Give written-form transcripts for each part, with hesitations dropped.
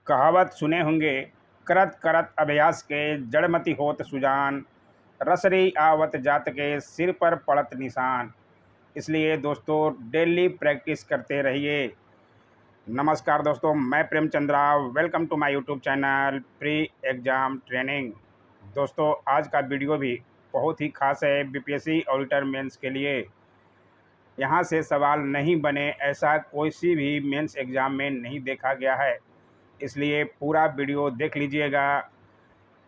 कहावत सुने होंगे, करत करत अभ्यास के जड़मति होत सुजान, रसरी आवत जात के सिर पर पड़त निशान। इसलिए दोस्तों डेली प्रैक्टिस करते रहिए। नमस्कार दोस्तों, मैं Premchandra, welcome to my YouTube channel pre exam training. दोस्तों आज का वीडियो भी बहुत ही खास है बीपीएससी ऑडिटर मेंस के लिए। यहाँ से सवाल नहीं बने ऐसा कोई सी भी मेंस एग्ज़ाम में नहीं देखा गया है, इसलिए पूरा वीडियो देख लीजिएगा।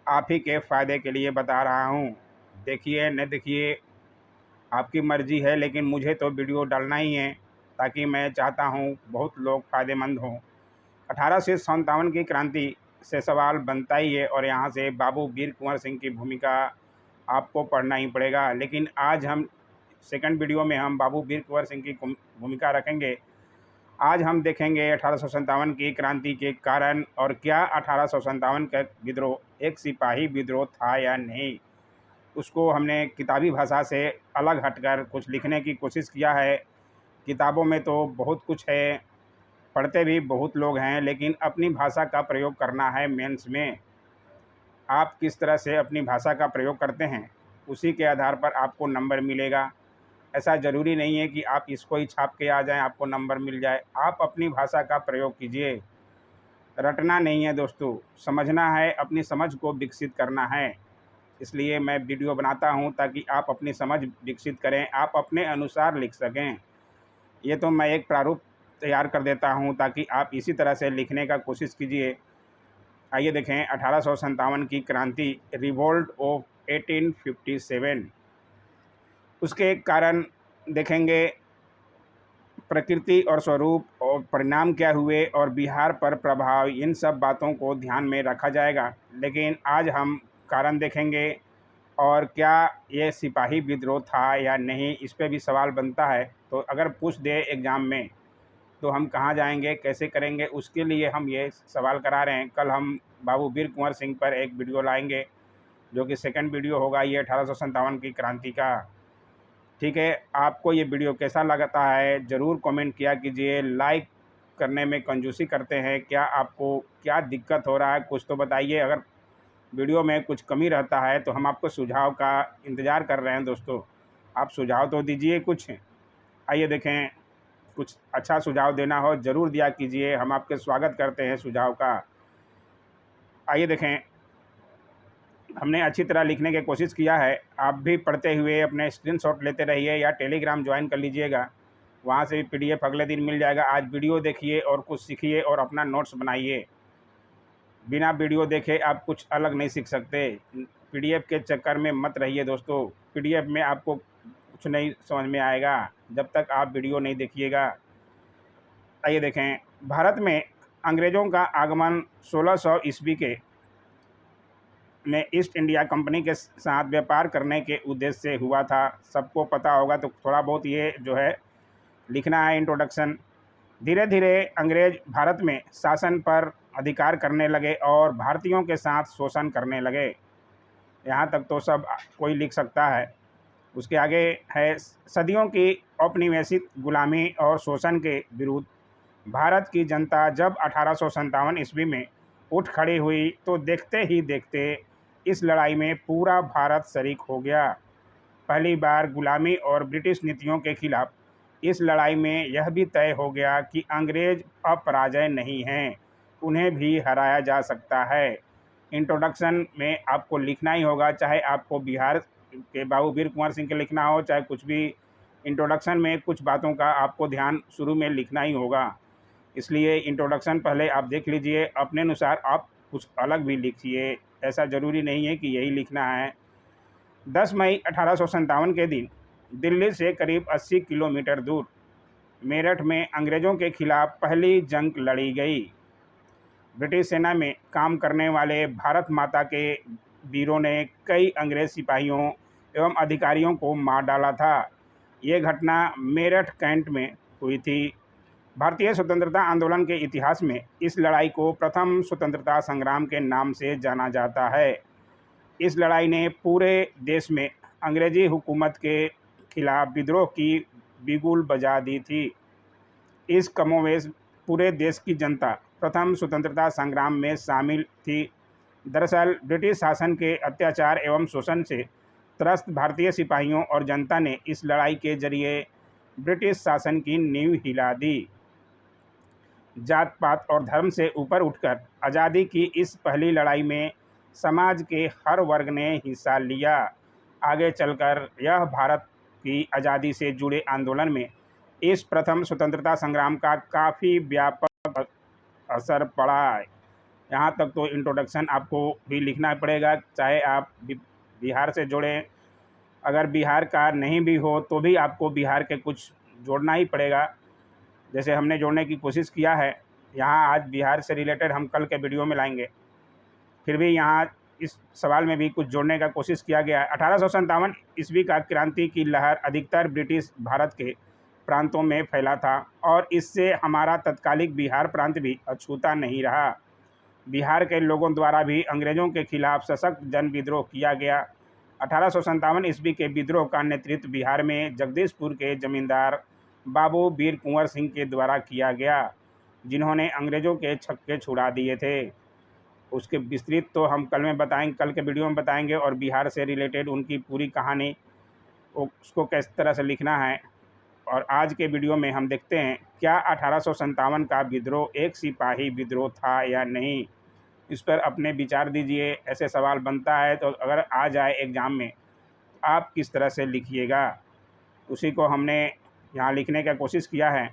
आप ही के फ़ायदे के लिए बता रहा हूँ। देखिए न देखिए आपकी मर्ज़ी है, लेकिन मुझे तो वीडियो डालना ही है ताकि मैं चाहता हूँ बहुत लोग फ़ायदेमंद हों। 1857 की क्रांति से सवाल बनता ही है और यहाँ से बाबू वीर कुंवर सिंह की भूमिका आपको पढ़ना ही पड़ेगा। लेकिन आज हम सेकंड वीडियो में हम बाबू वीर कुंवर सिंह की भूमिका रखेंगे। आज हम देखेंगे 1857 की क्रांति के कारण और क्या 1857 का विद्रोह एक सिपाही विद्रोह था या नहीं। उसको हमने किताबी भाषा से अलग हटकर कुछ लिखने की कोशिश किया है। किताबों में तो बहुत कुछ है, पढ़ते भी बहुत लोग हैं, लेकिन अपनी भाषा का प्रयोग करना है मेंस में। आप किस तरह से अपनी भाषा का प्रयोग करते हैं उसी के आधार पर आपको नंबर मिलेगा। ऐसा ज़रूरी नहीं है कि आप इसको ही छाप के आ जाएं आपको नंबर मिल जाए। आप अपनी भाषा का प्रयोग कीजिए। रटना नहीं है दोस्तों, समझना है, अपनी समझ को विकसित करना है। इसलिए मैं वीडियो बनाता हूं ताकि आप अपनी समझ विकसित करें, आप अपने अनुसार लिख सकें। ये तो मैं एक प्रारूप तैयार कर देता हूं ताकि आप इसी तरह से लिखने का कोशिश कीजिए। आइए देखें 1857 की क्रांति, रिवोल्ट ऑफ 1857। उसके कारण देखेंगे, प्रकृति और स्वरूप और परिणाम क्या हुए और बिहार पर प्रभाव, इन सब बातों को ध्यान में रखा जाएगा। लेकिन आज हम कारण देखेंगे और क्या ये सिपाही विद्रोह था या नहीं, इस पे भी सवाल बनता है। तो अगर पूछ दे एग्ज़ाम में तो हम कहाँ जाएंगे, कैसे करेंगे, उसके लिए हम ये सवाल करा रहे हैं। कल हम बाबू वीर कुंवर सिंह पर एक वीडियो लाएंगे जो कि सेकंड वीडियो होगा ये 1857 की क्रांति का। ठीक है, आपको ये वीडियो कैसा लगता है ज़रूर कमेंट किया कीजिए। लाइक करने में कंजूसी करते हैं क्या, आपको क्या दिक्कत हो रहा है कुछ तो बताइए। अगर वीडियो में कुछ कमी रहता है तो हम आपको सुझाव का इंतज़ार कर रहे हैं दोस्तों, आप सुझाव तो दीजिए कुछ। आइए देखें, कुछ अच्छा सुझाव देना हो ज़रूर दिया कीजिए, हम आपके स्वागत करते हैं सुझाव का। आइए देखें, हमने अच्छी तरह लिखने की कोशिश किया है। आप भी पढ़ते हुए अपने स्क्रीनशॉट लेते रहिए या टेलीग्राम ज्वाइन कर लीजिएगा, वहाँ से भी पीडीएफ अगले दिन मिल जाएगा। आज वीडियो देखिए और कुछ सीखिए और अपना नोट्स बनाइए। बिना वीडियो देखे आप कुछ अलग नहीं सीख सकते। पीडीएफ के चक्कर में मत रहिए दोस्तों, पीडीएफ में आपको कुछ नहीं समझ में आएगा जब तक आप वीडियो नहीं देखिएगा। आइए देखें, भारत में अंग्रेज़ों का आगमन 1600 ईस्वी के में ईस्ट इंडिया कंपनी के साथ व्यापार करने के उद्देश्य से हुआ था। सबको पता होगा, तो थोड़ा बहुत ये जो है लिखना है इंट्रोडक्शन। धीरे धीरे अंग्रेज भारत में शासन पर अधिकार करने लगे और भारतीयों के साथ शोषण करने लगे। यहाँ तक तो सब कोई लिख सकता है। उसके आगे है, सदियों की औपनिवेशिक गुलामी और शोषण के विरुद्ध भारत की जनता जब 1857 ईस्वी में उठ खड़ी हुई तो देखते ही देखते इस लड़ाई में पूरा भारत शरीक हो गया। पहली बार गुलामी और ब्रिटिश नीतियों के खिलाफ इस लड़ाई में यह भी तय हो गया कि अंग्रेज अपराजय नहीं हैं, उन्हें भी हराया जा सकता है। इंट्रोडक्शन में आपको लिखना ही होगा, चाहे आपको बिहार के बाबू वीर कुंवर सिंह के लिखना हो चाहे कुछ भी। इंट्रोडक्शन में कुछ बातों का आपको ध्यान शुरू में लिखना ही होगा। इसलिए इंट्रोडक्शन पहले आप देख लीजिए, अपने अनुसार आप कुछ अलग भी लिखिए, ऐसा ज़रूरी नहीं है कि यही लिखना है। 10 मई 1857 के दिन दिल्ली से करीब 80 किलोमीटर दूर मेरठ में अंग्रेज़ों के खिलाफ पहली जंग लड़ी गई। ब्रिटिश सेना में काम करने वाले भारत माता के वीरों ने कई अंग्रेज़ सिपाहियों एवं अधिकारियों को मार डाला था। ये घटना मेरठ कैंट में हुई थी। भारतीय स्वतंत्रता आंदोलन के इतिहास में इस लड़ाई को प्रथम स्वतंत्रता संग्राम के नाम से जाना जाता है। इस लड़ाई ने पूरे देश में अंग्रेजी हुकूमत के खिलाफ विद्रोह की बिगुल बजा दी थी। इस कमोवेश पूरे देश की जनता प्रथम स्वतंत्रता संग्राम में शामिल थी। दरअसल ब्रिटिश शासन के अत्याचार एवं शोषण से त्रस्त भारतीय सिपाहियों और जनता ने इस लड़ाई के जरिए ब्रिटिश शासन की नींव हिला दी। जात पात और धर्म से ऊपर उठकर आज़ादी की इस पहली लड़ाई में समाज के हर वर्ग ने हिस्सा लिया। आगे चलकर यह भारत की आज़ादी से जुड़े आंदोलन में इस प्रथम स्वतंत्रता संग्राम का काफ़ी व्यापक असर पड़ा। यहाँ तक तो इंट्रोडक्शन आपको भी लिखना पड़ेगा, चाहे आप बिहार से जुड़ें, अगर बिहार का नहीं भी हो तो भी आपको बिहार के कुछ जोड़ना ही पड़ेगा। जैसे हमने जोड़ने की कोशिश किया है यहाँ, आज बिहार से रिलेटेड हम कल के वीडियो में लाएंगे, फिर भी यहाँ इस सवाल में भी कुछ जोड़ने का कोशिश किया गया है। 1857 ईस्वी का क्रांति की लहर अधिकतर ब्रिटिश भारत के प्रांतों में फैला था और इससे हमारा तत्कालिक बिहार प्रांत भी अछूता नहीं रहा। बिहार के लोगों द्वारा भी अंग्रेज़ों के खिलाफ सशक्त जन विद्रोह किया गया। 1857 ईस्वी के विद्रोह का नेतृत्व बिहार में जगदीशपुर के जमींदार बाबू वीर कुंवर सिंह के द्वारा किया गया, जिन्होंने अंग्रेज़ों के छक्के छुड़ा दिए थे। उसके विस्तृत तो हम कल में बताएंगे, कल के वीडियो में बताएंगे, और बिहार से रिलेटेड उनकी पूरी कहानी उसको किस तरह से लिखना है। और आज के वीडियो में हम देखते हैं क्या 1857 का विद्रोह एक सिपाही विद्रोह था या नहीं। इस पर अपने विचार दीजिए। ऐसे सवाल बनता है तो अगर आ जाए एग्ज़ाम में आप किस तरह से लिखिएगा, उसी को हमने यहाँ लिखने का कोशिश किया है।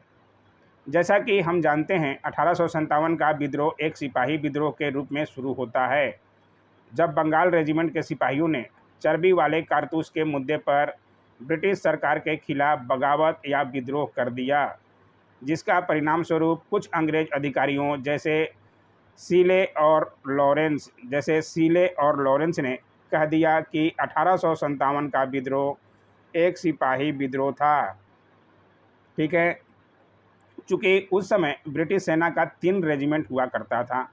जैसा कि हम जानते हैं 1857 का विद्रोह एक सिपाही विद्रोह के रूप में शुरू होता है, जब बंगाल रेजिमेंट के सिपाहियों ने चर्बी वाले कारतूस के मुद्दे पर ब्रिटिश सरकार के खिलाफ बगावत या विद्रोह कर दिया, जिसका परिणाम स्वरूप कुछ अंग्रेज अधिकारियों जैसे सीले और लॉरेंस ने कह दिया कि 1857 का विद्रोह एक सिपाही विद्रोह था। ठीक है, चूँकि उस समय ब्रिटिश सेना का 3 रेजिमेंट हुआ करता था,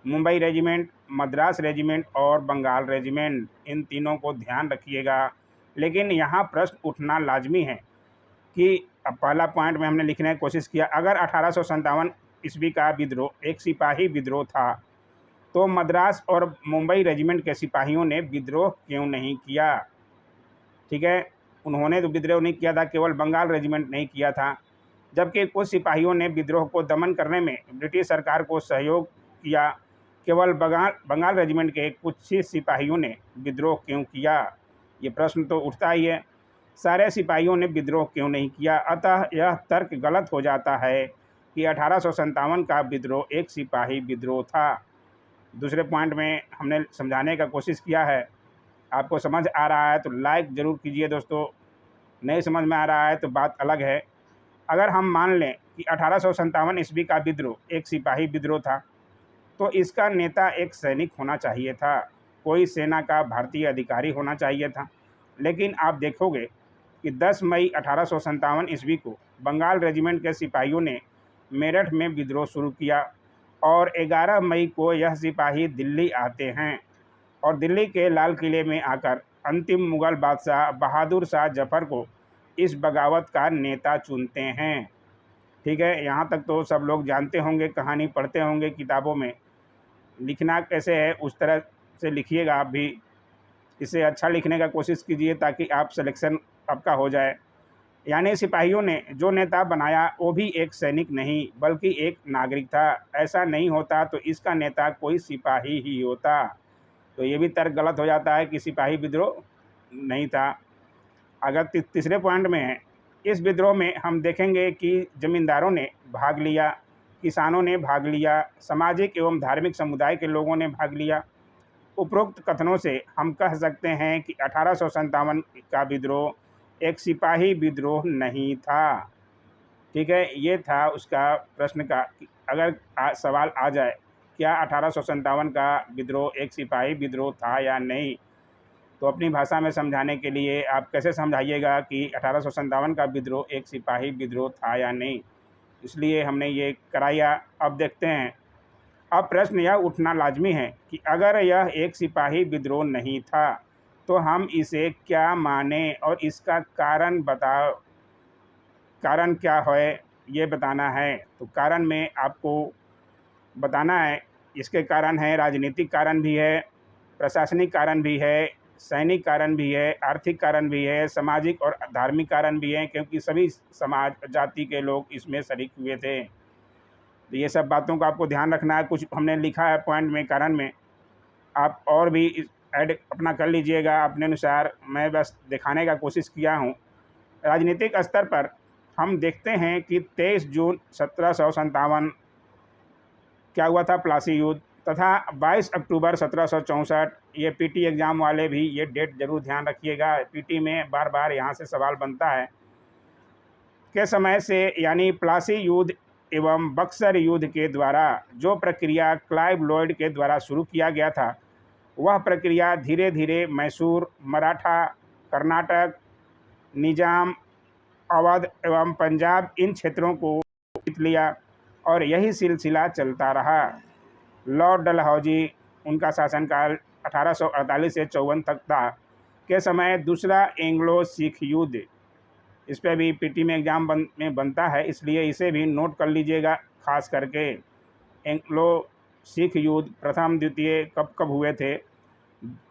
मुंबई रेजिमेंट, मद्रास रेजिमेंट और बंगाल रेजिमेंट। इन तीनों को ध्यान रखिएगा। लेकिन यहाँ प्रश्न उठना लाजमी है कि अब पहला पॉइंट में हमने लिखने की कोशिश किया, अगर 1857 ईस्वी का विद्रोह एक सिपाही विद्रोह था तो मद्रास और मुंबई रेजिमेंट के सिपाहियों ने विद्रोह क्यों नहीं किया। ठीक है, उन्होंने तो विद्रोह नहीं किया था, केवल बंगाल रेजिमेंट नहीं किया था, जबकि कुछ सिपाहियों ने विद्रोह को दमन करने में ब्रिटिश सरकार को सहयोग किया। केवल बंगाल रेजिमेंट के कुछ ही सिपाहियों ने विद्रोह क्यों किया, ये प्रश्न तो उठता ही है। सारे सिपाहियों ने विद्रोह क्यों नहीं किया। अतः यह तर्क गलत हो जाता है कि 1857 का विद्रोह एक सिपाही विद्रोह था। दूसरे पॉइंट में हमने समझाने का कोशिश किया है। आपको समझ आ रहा है तो लाइक ज़रूर कीजिए दोस्तों, नहीं समझ में आ रहा है तो बात अलग है। अगर हम मान लें कि 1857 ईस्वी का विद्रोह एक सिपाही विद्रोह था तो इसका नेता एक सैनिक होना चाहिए था, कोई सेना का भारतीय अधिकारी होना चाहिए था। लेकिन आप देखोगे कि 10 मई 1857 ईस्वी को बंगाल रेजिमेंट के सिपाहियों ने मेरठ में विद्रोह शुरू किया और 11 मई को यह सिपाही दिल्ली आते हैं और दिल्ली के लाल किले में आकर अंतिम मुग़ल बादशाह बहादुर शाह जफ़र को इस बगावत का नेता चुनते हैं। ठीक है, यहाँ तक तो सब लोग जानते होंगे, कहानी पढ़ते होंगे किताबों में। लिखना कैसे है उस तरह से लिखिएगा आप भी, इसे अच्छा लिखने का कोशिश कीजिए ताकि आप सिलेक्शन आपका हो जाए। यानी सिपाहियों ने जो नेता बनाया वो भी एक सैनिक नहीं बल्कि एक नागरिक था। ऐसा नहीं होता तो इसका नेता कोई सिपाही ही होता। तो ये भी तर्क गलत हो जाता है कि सिपाही विद्रोह नहीं था। अगर तीसरे पॉइंट में है, इस विद्रोह में हम देखेंगे कि जमींदारों ने भाग लिया, किसानों ने भाग लिया, सामाजिक एवं धार्मिक समुदाय के लोगों ने भाग लिया। उपरोक्त कथनों से हम कह सकते हैं कि 1857 का विद्रोह एक सिपाही विद्रोह नहीं था। ठीक है, ये था उसका प्रश्न का अगर सवाल आ जाए क्या 1857 का विद्रोह एक सिपाही विद्रोह था या नहीं, तो अपनी भाषा में समझाने के लिए आप कैसे समझाइएगा कि 1857 का विद्रोह एक सिपाही विद्रोह था या नहीं। इसलिए हमने ये कराया। अब देखते हैं, अब प्रश्न यह उठना लाजमी है कि अगर यह एक सिपाही विद्रोह नहीं था तो हम इसे क्या माने और इसका कारण बताओ, कारण क्या है ये बताना है। तो कारण में आपको बताना है। इसके कारण है, राजनीतिक कारण भी है, प्रशासनिक कारण भी है, सैनिक कारण भी है, आर्थिक कारण भी है, सामाजिक और धार्मिक कारण भी हैं, क्योंकि सभी समाज जाति के लोग इसमें शरीक हुए थे। तो ये सब बातों का आपको ध्यान रखना है। कुछ हमने लिखा है पॉइंट में, कारण में, आप और भी ऐड अपना कर लीजिएगा अपने अनुसार। मैं बस दिखाने का कोशिश किया हूँ। राजनीतिक स्तर पर हम देखते हैं कि 23 जून 1757 क्या हुआ था, प्लासी युद्ध, तथा 22 अक्टूबर 1764। ये पीटी एग्ज़ाम वाले भी ये डेट ज़रूर ध्यान रखिएगा। पीटी में बार बार यहाँ से सवाल बनता है के समय से, यानी प्लासी युद्ध एवं बक्सर युद्ध के द्वारा जो प्रक्रिया क्लाइव लॉयड के द्वारा शुरू किया गया था, वह प्रक्रिया धीरे धीरे मैसूर, मराठा, कर्नाटक, निजाम, अवध एवं पंजाब इन क्षेत्रों को जीत लिया, और यही सिलसिला चलता रहा। लॉर्ड डलहौजी, उनका शासनकाल 1848 से 54 तक था, के समय दूसरा एंग्लो सिख युद्ध, इस पर भी पीटी में एग्ज़ाम में बनता है, इसलिए इसे भी नोट कर लीजिएगा। खास करके एंग्लो सिख युद्ध प्रथम द्वितीय कब कब हुए थे,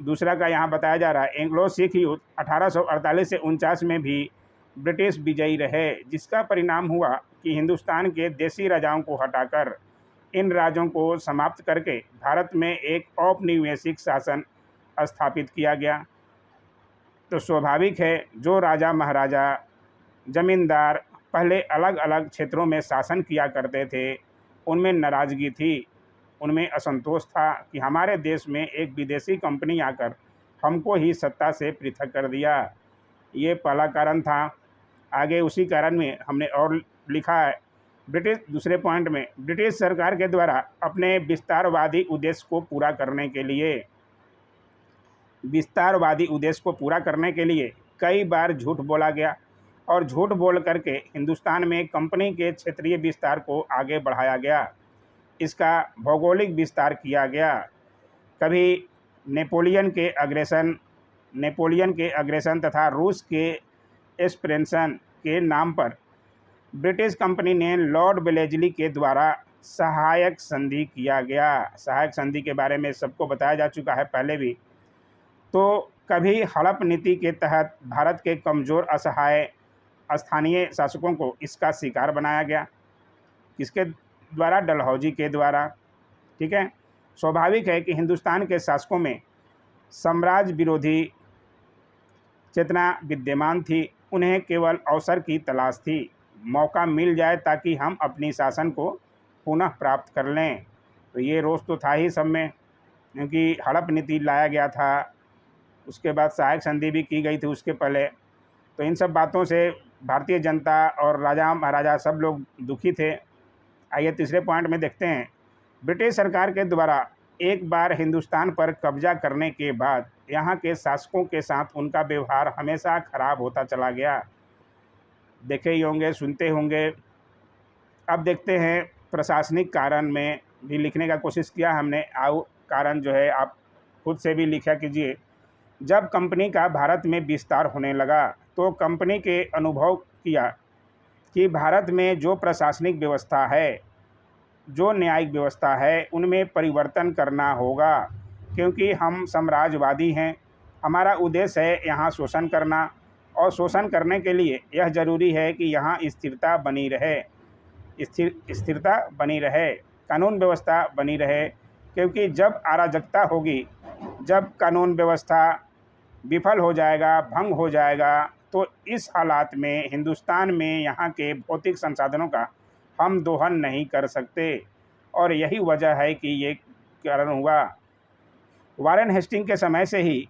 दूसरा का यहाँ बताया जा रहा है। एंग्लो सिख युद्ध 1848 से 49 में भी ब्रिटिश विजयी रहे, जिसका परिणाम हुआ कि हिंदुस्तान के देसी राजाओं को हटाकर इन राज्यों को समाप्त करके भारत में एक औपनिवेशिक शासन स्थापित किया गया। तो स्वाभाविक है, जो राजा महाराजा जमींदार पहले अलग अलग क्षेत्रों में शासन किया करते थे, उनमें नाराज़गी थी, उनमें असंतोष था कि हमारे देश में एक विदेशी कंपनी आकर हमको ही सत्ता से पृथक कर दिया। ये पहला कारण था। आगे उसी कारण में हमने और लिखा है, ब्रिटिश, दूसरे पॉइंट में, ब्रिटिश सरकार के द्वारा अपने विस्तारवादी उद्देश्य को पूरा करने के लिए कई बार झूठ बोला गया, और झूठ बोल करके हिंदुस्तान में कंपनी के क्षेत्रीय विस्तार को आगे बढ़ाया गया, इसका भौगोलिक विस्तार किया गया। कभी नेपोलियन के अग्रेसन तथा रूस के एक्सपेंशन के नाम पर ब्रिटिश कंपनी ने लॉर्ड वेलेस्ली के द्वारा सहायक संधि किया गया। सहायक संधि के बारे में सबको बताया जा चुका है पहले भी। तो कभी हड़प नीति के तहत भारत के कमज़ोर असहाय स्थानीय शासकों को इसका शिकार बनाया गया, किसके द्वारा, डलहौजी के द्वारा। ठीक है, स्वाभाविक है कि हिंदुस्तान के शासकों में साम्राज्य विरोधी चेतना विद्यमान थी, उन्हें केवल अवसर की तलाश थी, मौका मिल जाए ताकि हम अपनी शासन को पुनः प्राप्त कर लें। तो ये रोष तो था ही सब में, क्योंकि हड़प नीति लाया गया था, उसके बाद सहायक संधि भी की गई थी उसके पहले। तो इन सब बातों से भारतीय जनता और राजा महाराजा सब लोग दुखी थे। आइए तीसरे पॉइंट में देखते हैं। ब्रिटिश सरकार के द्वारा एक बार हिंदुस्तान पर कब्जा करने के बाद यहाँ के शासकों के साथ उनका व्यवहार हमेशा खराब होता चला गया। देखे ही होंगे, सुनते होंगे। अब देखते हैं प्रशासनिक कारण में भी लिखने का कोशिश किया हमने। आओ कारण जो है आप खुद से भी लिखा कीजिए। जब कंपनी का भारत में विस्तार होने लगा, तो कंपनी के अनुभव किया कि भारत में जो प्रशासनिक व्यवस्था है, जो न्यायिक व्यवस्था है, उनमें परिवर्तन करना होगा, क्योंकि हम साम्राज्यवादी हैं। हमारा उद्देश्य है यहाँ शोषण करना, और शोषण करने के लिए यह ज़रूरी है कि यहाँ स्थिरता बनी रहे, कानून व्यवस्था बनी रहे, क्योंकि जब अराजकता होगी, जब कानून व्यवस्था विफल हो जाएगा, भंग हो जाएगा, तो इस हालात में हिंदुस्तान में यहाँ के भौतिक संसाधनों का हम दोहन नहीं कर सकते। और यही वजह है कि ये कारण हुआ। वारेन हेस्टिंग के समय से ही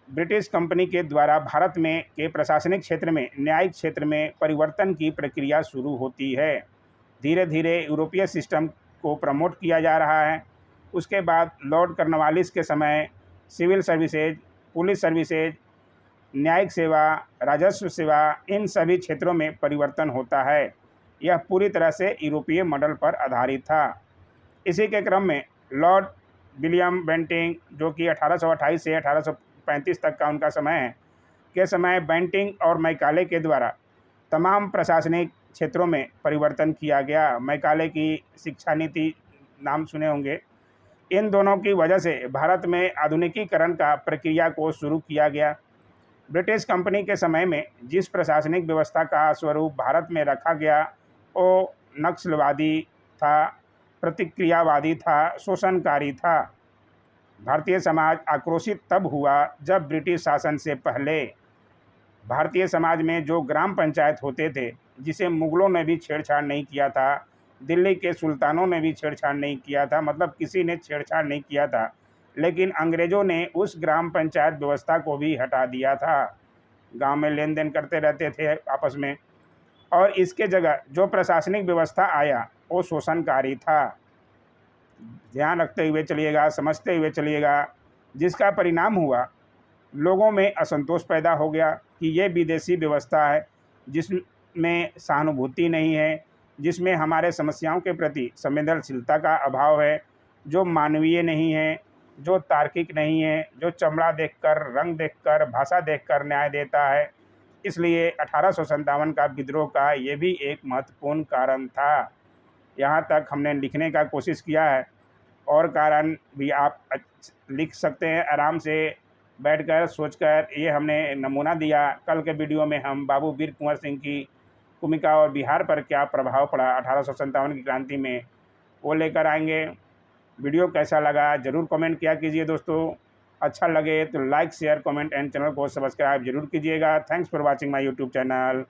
ब्रिटिश कंपनी के द्वारा भारत में के प्रशासनिक क्षेत्र में, न्यायिक क्षेत्र में परिवर्तन की प्रक्रिया शुरू होती है। धीरे धीरे यूरोपीय सिस्टम को प्रमोट किया जा रहा है। उसके बाद लॉर्ड कॉर्नवालिस के समय सिविल सर्विसेज, पुलिस सर्विसेज, न्यायिक सेवा, राजस्व सेवा, इन सभी क्षेत्रों में परिवर्तन होता है। यह पूरी तरह से यूरोपीय मॉडल पर आधारित था। इसी के क्रम में लॉर्ड विलियम बेंटिंग, जो कि 1828 से 1835 तक का उनका समय है, के समय बेंटिंग और मैकाले के द्वारा तमाम प्रशासनिक क्षेत्रों में परिवर्तन किया गया। मैकाले की शिक्षा नीति नाम सुने होंगे। इन दोनों की वजह से भारत में आधुनिकीकरण का प्रक्रिया को शुरू किया गया। ब्रिटिश कंपनी के समय में जिस प्रशासनिक व्यवस्था का स्वरूप भारत में रखा गया वो नक्सलवादी था, प्रतिक्रियावादी था, शोषणकारी था। भारतीय समाज आक्रोशित तब हुआ जब ब्रिटिश शासन से पहले भारतीय समाज में जो ग्राम पंचायत होते थे, जिसे मुगलों ने भी छेड़छाड़ नहीं किया था, दिल्ली के सुल्तानों ने भी छेड़छाड़ नहीं किया था, मतलब किसी ने छेड़छाड़ नहीं किया था, लेकिन अंग्रेज़ों ने उस ग्राम पंचायत व्यवस्था को भी हटा दिया था। गांव में लेन देन करते रहते थे आपस में, और इसके जगह जो प्रशासनिक व्यवस्था आया वो शोषणकारी था। ध्यान रखते हुए चलिएगा, समझते हुए चलिएगा, जिसका परिणाम हुआ लोगों में असंतोष पैदा हो गया कि ये विदेशी व्यवस्था है जिसमें सहानुभूति नहीं है, जिसमें हमारे समस्याओं के प्रति संवेदनशीलता का अभाव है, जो मानवीय नहीं है, जो तार्किक नहीं है, जो चमड़ा देखकर, रंग देखकर, भाषा देखकर न्याय देता है। इसलिए 1857 का विद्रोह का ये भी एक महत्वपूर्ण कारण था। यहाँ तक हमने लिखने का कोशिश किया है, और कारण भी आप लिख सकते हैं आराम से बैठकर सोचकर। ये हमने नमूना दिया। कल के वीडियो में हम बाबू वीर कुंवर सिंह की भूमिका और बिहार पर क्या प्रभाव पड़ा 1857 की क्रांति में, वो लेकर आएंगे। वीडियो कैसा लगा ज़रूर कमेंट किया कीजिए दोस्तों। अच्छा लगे तो like, share, comment and channel को सब्सक्राइब जरूर कीजिएगा। Thanks for watching my YouTube channel.